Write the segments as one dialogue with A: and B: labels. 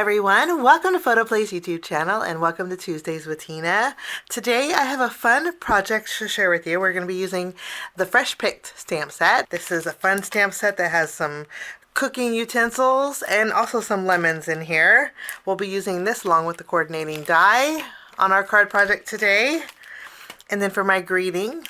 A: everyone, welcome to PhotoPlay's YouTube channel and welcome to Tuesdays with Tina. Today I have a fun project to share with you. We're going to be using the Fresh Picked stamp set. This is a fun stamp set that has some cooking utensils and also some lemons in here. We'll be using this along with the coordinating die on our card project today. And then for my greeting,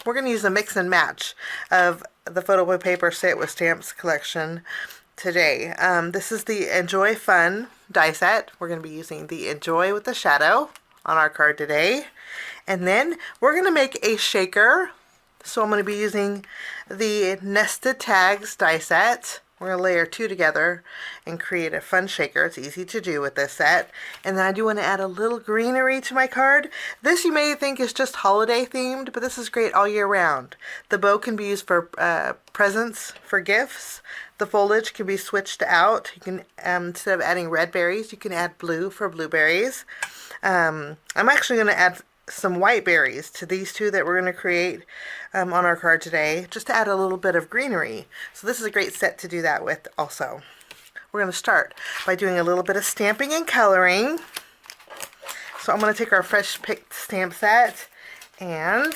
A: we're going to use a mix and match of the PHOTOPLAY paper Say It With Stamps collection today. This is the Enjoy Fun die set. We're going to be using the Enjoy with the shadow on our card today. And then we're going to make a shaker. So I'm going to be using the Nested Tags die set. We're going to layer two together and create a fun shaker. It's easy to do with this set. And then I do want to add a little greenery to my card. This you may think is just holiday themed, but this is great all year round. The bow can be used for presents, for gifts. The foliage can be switched out. You can, instead of adding red berries, you can add blue for blueberries. I'm actually going to add some white berries to these two that we're going to create on our card today, just to add a little bit of greenery. So this is a great set to do that with also. We're going to start by doing a little bit of stamping and coloring. So I'm going to take our Fresh Picked stamp set and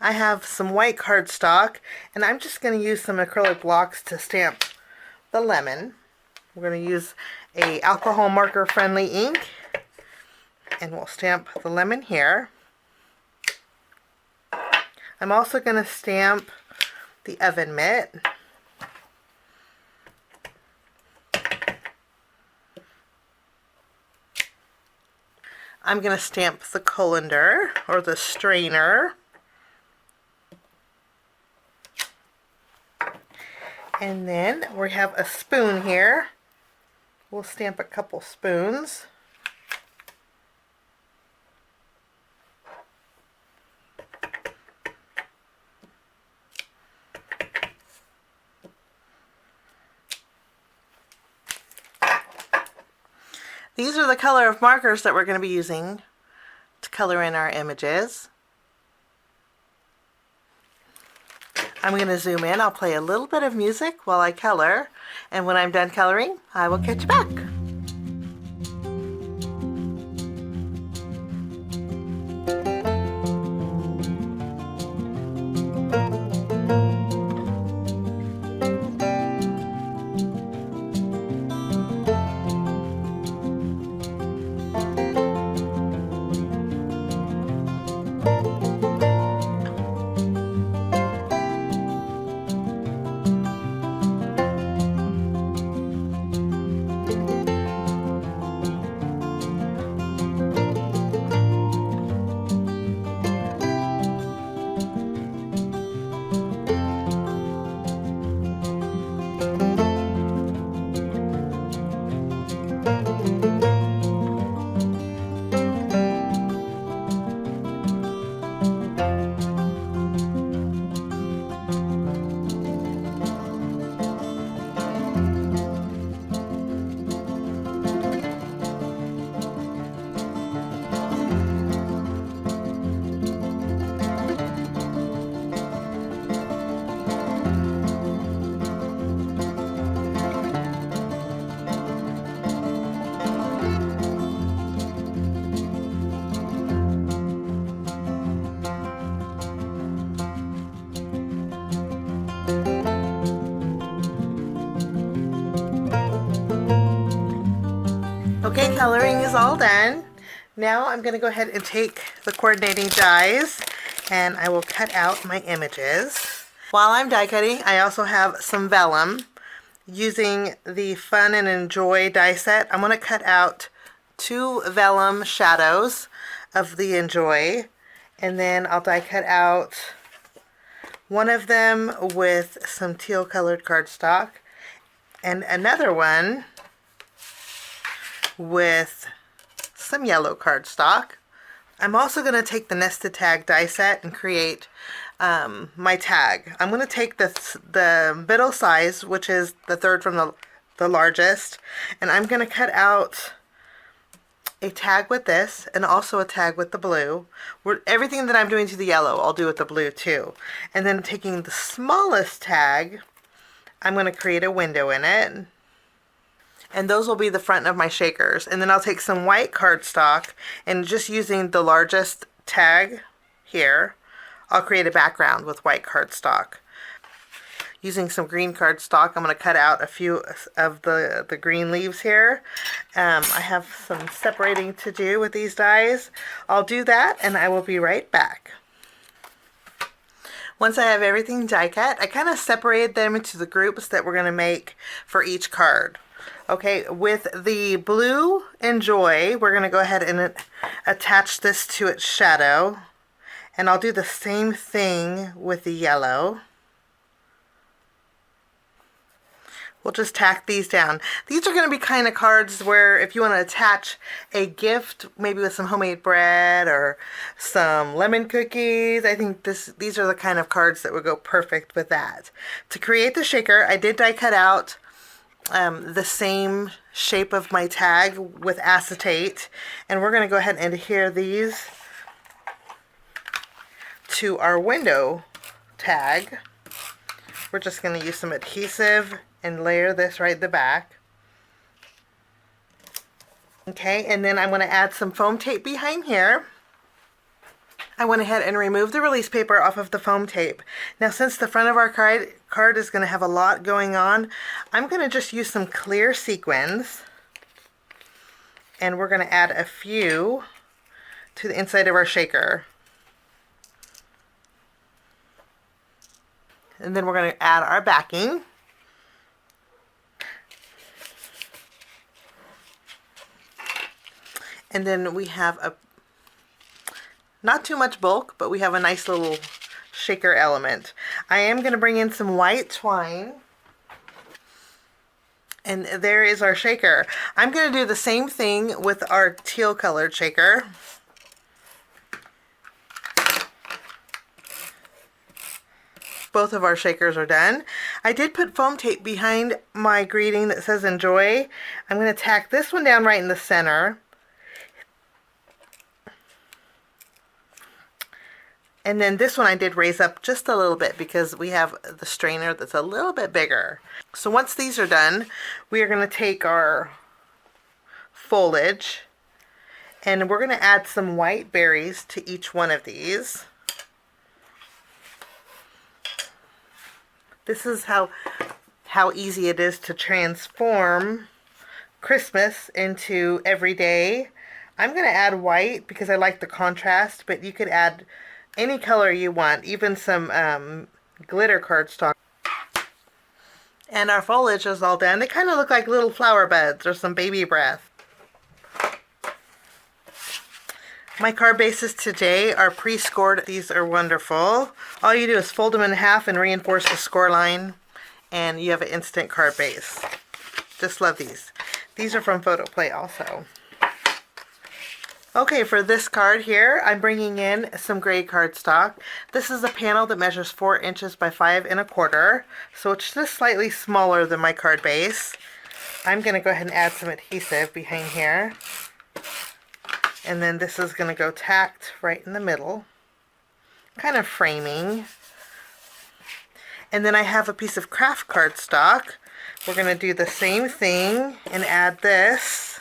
A: I have some white cardstock, and I'm just going to use some acrylic blocks to stamp the lemon. We're going to use a alcohol marker friendly ink, and we'll stamp the lemon here. I'm also going to stamp the oven mitt. I'm going to stamp the colander or the strainer. And then we have a spoon here. We'll stamp a couple spoons. These are the color of markers that we're going to be using to color in our images. I'm going to zoom in. I'll play a little bit of music while I color, and when I'm done coloring, I will catch you back. Okay, coloring is all done. Now I'm going to go ahead and take the coordinating dies and I will cut out my images. While I'm die cutting, I also have some vellum. Using the Fun and Enjoy die set, I'm going to cut out two vellum shadows of the Enjoy, and then I'll die cut out one of them with some teal colored cardstock and another one with some yellow cardstock. I'm also going to take the Nested Tag die set and create my tag. I'm going to take the middle size, which is the third from the largest, and I'm going to cut out a tag with this and also a tag with the blue. Everything that I'm doing to the yellow, I'll do with the blue too. And then taking the smallest tag, I'm going to create a window in it. And those will be the front of my shakers. And then I'll take some white cardstock and just using the largest tag here, I'll create a background with white cardstock. Using some green cardstock, I'm going to cut out a few of the green leaves here. I have some separating to do with these dies. I'll do that and I will be right back. Once I have everything die cut, I kind of separated them into the groups that we're going to make for each card. Okay, with the blue Enjoy, we're going to go ahead and attach this to its shadow. And I'll do the same thing with the yellow. We'll just tack these down. These are going to be kind of cards where if you want to attach a gift, maybe with some homemade bread or some lemon cookies, I think these are the kind of cards that would go perfect with that. To create the shaker, I did die cut out the same shape of my tag with acetate, and we're going to go ahead and adhere these to our window tag. We're just going to use some adhesive and layer this right at the back. Okay, and then I'm going to add some foam tape behind here. I went ahead and removed the release paper off of the foam tape. Now since the front of our card is going to have a lot going on, I'm going to just use some clear sequins. And we're going to add a few to the inside of our shaker. And then we're going to add our backing. And then we have not too much bulk, but we have a nice little shaker element. I am going to bring in some white twine. And there is our shaker. I'm going to do the same thing with our teal colored shaker. Both of our shakers are done. I did put foam tape behind my greeting that says Enjoy. I'm going to tack this one down right in the center. And then this one I did raise up just a little bit because we have the strainer that's a little bit bigger. So once these are done, we are going to take our foliage and we're going to add some white berries to each one of these. This is how easy it is to transform Christmas into everyday. I'm going to add white because I like the contrast, but you could add any color you want, even some glitter cardstock. And our foliage is all done. They kind of look like little flower buds or some baby breath. My card bases today are pre-scored. These are wonderful. All you do is fold them in half and reinforce the score line, and you have an instant card base. Just love these. These are from PHOTOPLAY also. Okay, for this card here, I'm bringing in some gray cardstock. This is a panel that measures 4 inches by 5 1/4, so it's just slightly smaller than my card base. I'm going to go ahead and add some adhesive behind here. And then this is going to go tacked right in the middle, kind of framing. And then I have a piece of craft cardstock. We're going to do the same thing and add this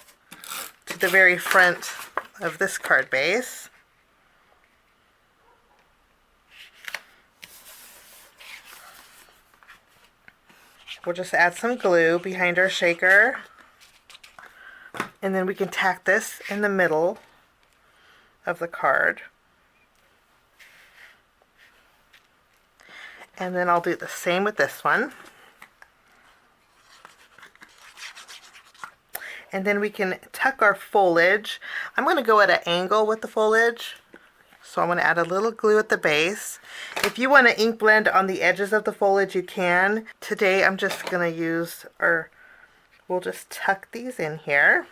A: to the very front of this card base. We'll just add some glue behind our shaker, and then we can tack this in the middle of the card. And then I'll do the same with this one. And then we can tuck our foliage. I'm going to go at an angle with the foliage. So I'm going to add a little glue at the base. If you want to ink blend on the edges of the foliage, you can. Today I'm just going to use we'll just tuck these in here.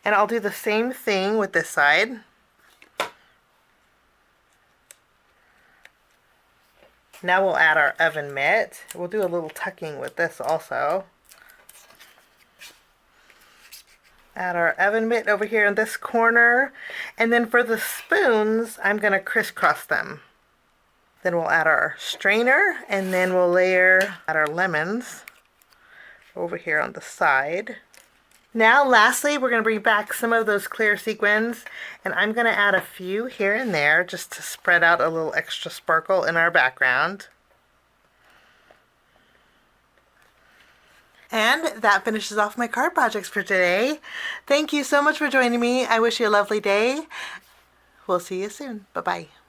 A: And I'll do the same thing with this side. Now we'll add our oven mitt. We'll do a little tucking with this also. Add our oven mitt over here in this corner. And then for the spoons, I'm going to crisscross them. Then we'll add our strainer, and then we'll layer our lemons over here on the side. Now lastly, we're going to bring back some of those clear sequins, and I'm going to add a few here and there just to spread out a little extra sparkle in our background. And that finishes off my card projects for today. Thank you so much for joining me. I wish you a lovely day. We'll see you soon. Bye-bye.